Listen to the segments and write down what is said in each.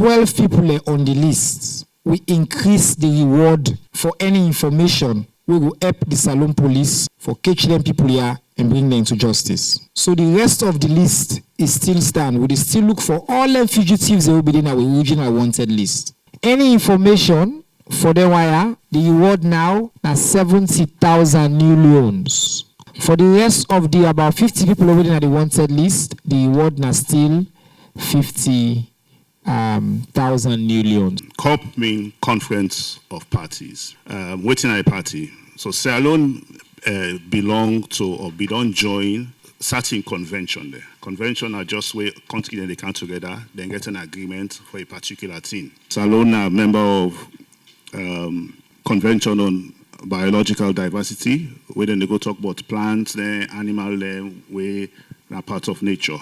12 people on the list, we increase the reward for any information. We will help the Salone police for catch them people here and bring them to justice. So the rest of the list is still stand. We still look for all the fugitives that will be in our original wanted list. Any information for the wire, the reward now is 70,000 new loans. For the rest of the about 50 people already in the wanted list, the reward is still 50,000 new loans. COP means Conference of Parties. Waiting at a party. So Sierra Leone belong to or join certain convention there. Convention are just where countries they come together, then get an agreement for a particular thing. Sierra Leone are a member of Convention on Biological Diversity, where then they go talk about plants there, animal there, where are part of nature.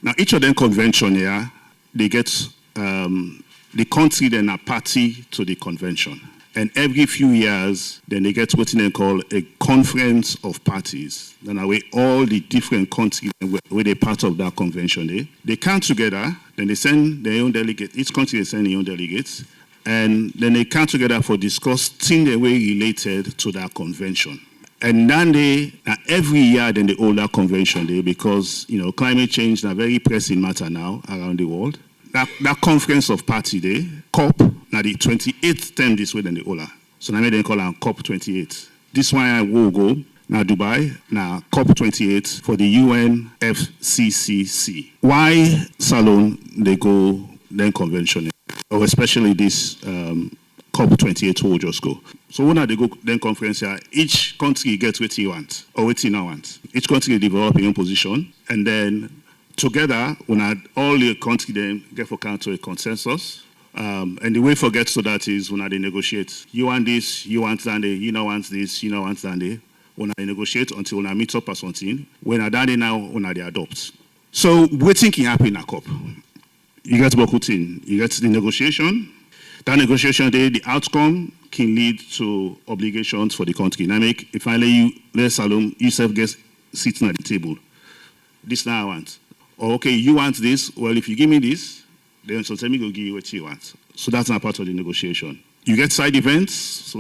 Now each of them convention here, they get the country then a party to the convention. And every few years, then they get what they call a conference of parties. Then away all the different countries where they're part of that convention. They come together, then they send their own delegates. Each country they send their own delegates. And then they come together for discuss things that were related to that convention. And then every year then they hold that convention day because climate change is a very pressing matter now around the world. That conference of party day, COP, now the 28th time this way than the Ola. So now they call it COP28. This one I will go now Dubai, now COP28 for the UNFCCC. Why Salone they go then convention, or especially this COP28 will just go. So when they go then conference here, each country gets what you want or what you not want. Each country develop their own position, and then together, when all the countries then get for count to a consensus, and the way for get to that is when they negotiate. You want this, you want that, you don't want this, you don't want that. When they negotiate until when I meet up or something, when I done it now, when they adopt. So waiting can happen in a COP. You get Bokutin, you get the negotiation. That negotiation day, the outcome can lead to obligations for the country. Now if I let Salome, yourself get sitting at the table. This now I want. Or okay, you want this. Well, if you give me this, then so tell me go give you what you want. So that's not part of the negotiation. You get side events.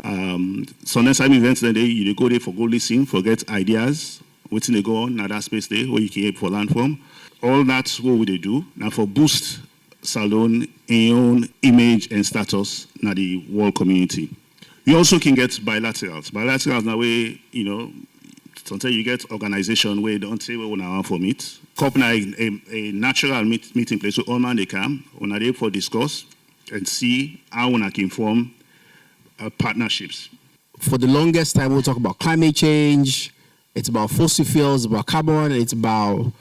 So next side events, then you go there for go listen, for get ideas. What's they go on at that space there where you can help for land from. All that's what would they do now for boost Salone own image and status in the world community. You also can get bilaterals. Bilaterals now way sometimes you get organization where they don't say we want to for meet. COP now a natural meeting place so all man they come when they for discuss and see how we can form partnerships. For the longest time we'll talk about climate change. It's about fossil fuels, about carbon. It's about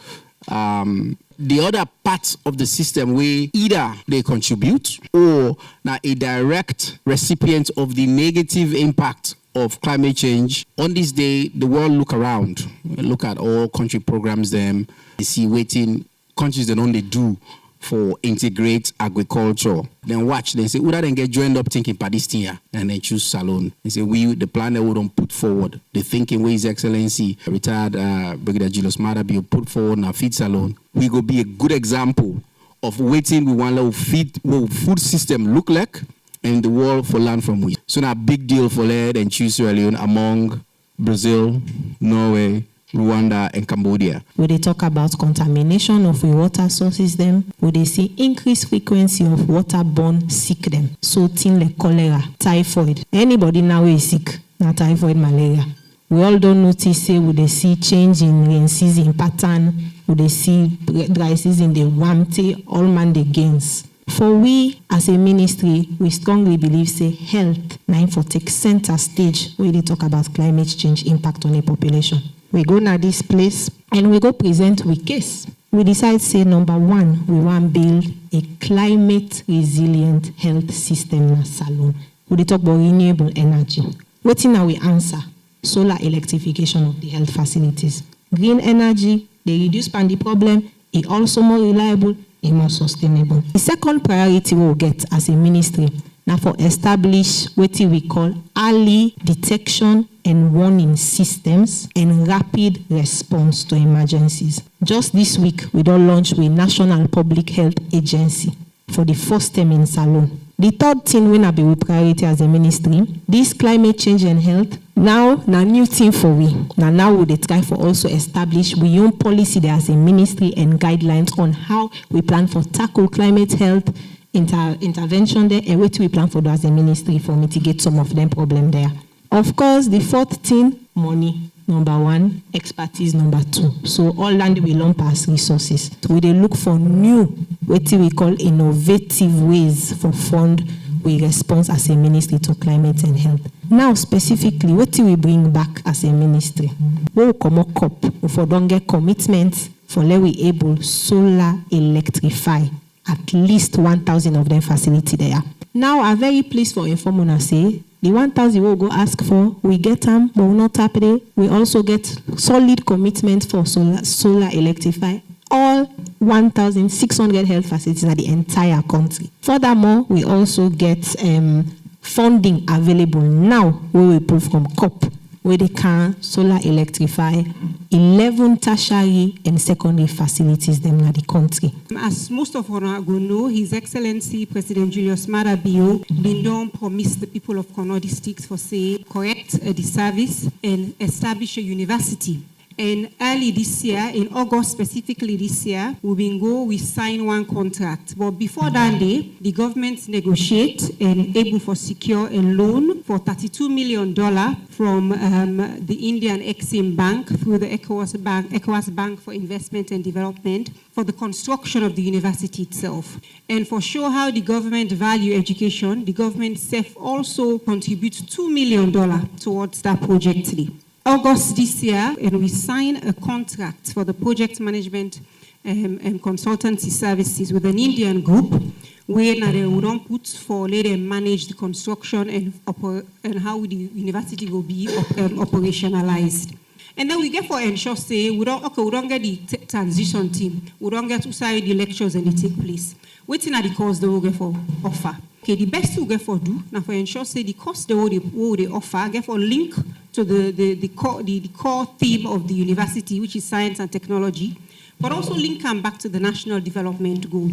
the other parts of the system where either they contribute or now a direct recipient of the negative impact of climate change. On this day, the world look around, look at all country programs, them, they see waiting countries that only do for integrate agriculture. Then watch, they say, would I then get joined up thinking Palestine and then choose Salone? They say, the plan that we don't put forward, the thinking where His Excellency, retired Brigadier Julius Madabi, put forward now feed Salone. We go be a good example of waiting we want to feed what food system look like in the world for land from we. So now big deal for lead and choose Sierra Leone among Brazil, Norway, Rwanda and Cambodia. When they talk about contamination of water sources, them, when they see increased frequency of waterborne sickness, so things like cholera, typhoid. Anybody now is sick, not typhoid, malaria. We all don't notice, say, would they see change in rain season pattern, would they see dry season, the warmth, all man the gains. For we, as a ministry, we strongly believe, say, health, now for take center stage, where they talk about climate change impact on the population. We go now this place and we go present with case. We decide, say, number one, we want to build a climate resilient health system in Salone. We talk about renewable energy. What now we answer? Solar electrification of the health facilities. Green energy, they reduce the problem, it also more reliable, it more sustainable. The second priority we'll get as a ministry now for establish what we call early detection and warning systems and rapid response to emergencies. Just this week, we don't launch with National Public Health Agency. for the first term in Salon. The third thing we be with priority as a ministry, this climate change and health. Now new thing for we. Now we dey try for also establish we own policy there as a ministry and guidelines on how we plan for tackle climate health intervention there and what we plan for do as a ministry for mitigate some of them problem there. Of course, the fourth thing, money. Number one, expertise. Number two. So all land we lump as resources. So we look for new, what we call innovative ways for fund we respond as a ministry to climate and health. Now specifically, what do we bring back as a ministry? We will come up COP for don't get commitments for let we able solar electrify at least 1,000 of them facility there. Now I'm very pleased for inform una say the 1,000 we'll go ask for, we get them, but we're not happy. We also get solid commitment for solar electrify all 1,600 health facilities in the entire country. Furthermore, we also get funding available now where we prove from COP, where they can solar electrify 11 tertiary and secondary facilities them in the country. As most of us go know, His Excellency President Julius Maada Bio Lindon promised the people of Chernor districts for say correct the service and establish a university. And early this year, in August specifically this year, we sign one contract. But before that day, the government negotiate and able for secure a loan for $32 million from the Indian Exim Bank through the ECOWAS Bank for Investment and Development for the construction of the university itself. And for sure how the government value education, the government self also contributes $2 million towards that project today. August this year, and we signed a contract for the project management and consultancy services with an Indian group, where they will not put for let them manage the construction and how the university will be operationalized. And then we get for ensure say we don't get the transition team, we don't get to say the lectures and they take place. Waiting at the course they will get for offer. Okay, the best we get for do now for ensure say the cost they will offer get for link to the core theme of the university, which is science and technology, but also link them back to the national development goal.